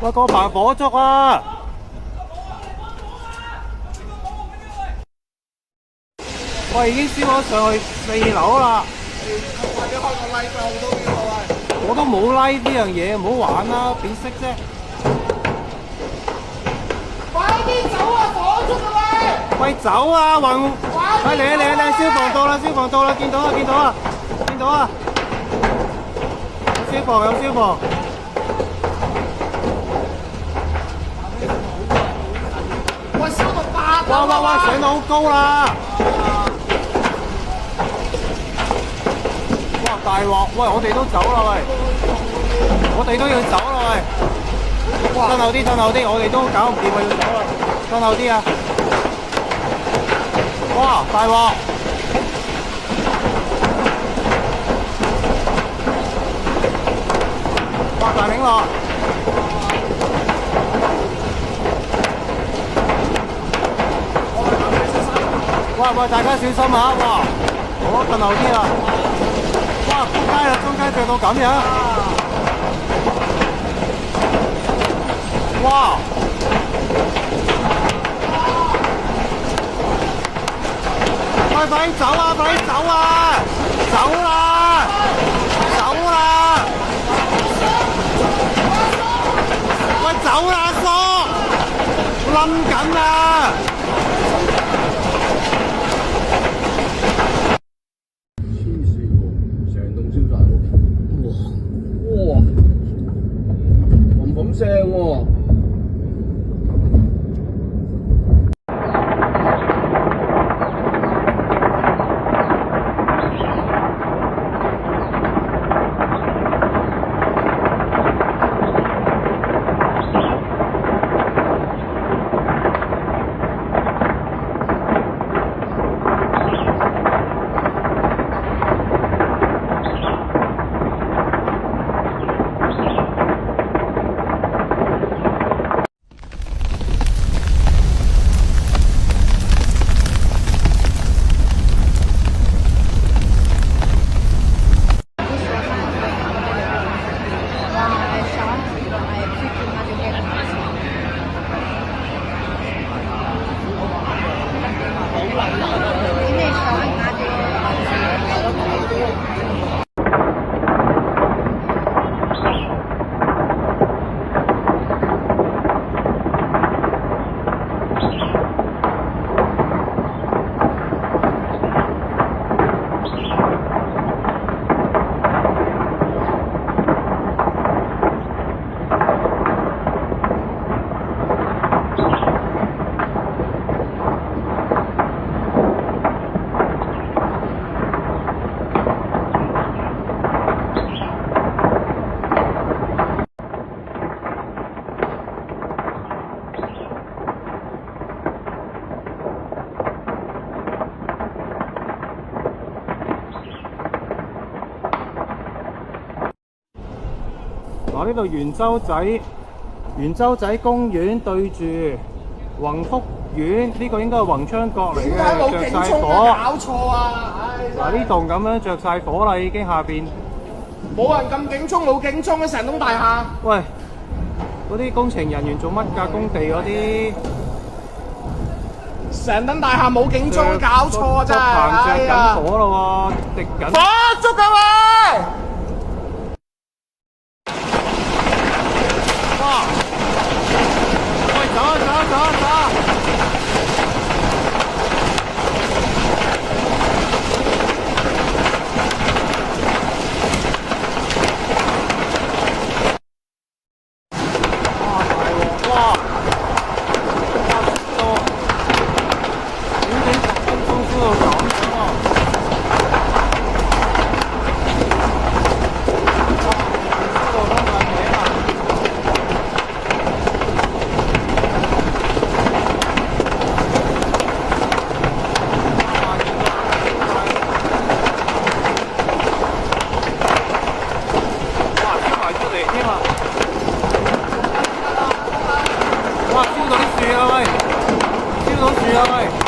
喂，個棚火燭啊！喂，已經燒咗上去4樓啦！或者開個 live 好多邊個啊？我都冇 like 呢樣嘢，唔好玩啦，點識啫？快啲走啊！火燭啊喂！喂，走啊！雲，嚟啊嚟啊嚟啊！消防到啦，消防到啦！見到啊見到啊見到啊！有消防有消防！喂，燒到8哇哇哇！上到好高啦！哇！大鑊！喂，我哋都走啦喂！我哋都要走啦喂！褪後啲，褪後啲，我哋都搞唔掂啊，要走啦！褪後啲啊！哇！大鑊！哇！大檸樂！哇喂！大家小心下！哇！好，褪後啲啦！哇！撲街啦！中間着到咁樣！哇！喂，快啲走啊！快啲走啊！走啦！走啦！喂，走啦，叔！冧緊啦！黐線喎，成棟燒晒喎！哇！嘭嘭聲喎！嗱，呢度元洲仔公園對住宏福苑，呢個應該係宏昌閣嚟嘅，着晒火。搞錯啊！嗱，呢棟咁樣着晒火啦，已經下邊。冇人咁警鐘，冇警鐘嘅成棟大廈。喂，嗰啲工程人員做乜㗎？工地嗰啲。成棟大廈冇警鐘，搞錯啊！真係。棚着緊火啦喎，滴緊。火燭啊喂！哇！喂，走啊走啊走啊走啊！哇！大鑊！哇！短短10分鐘燒到咁樣啊！燒到通曬頸啊！哇！燒到啲樹啊喂！燒到樹啊喂！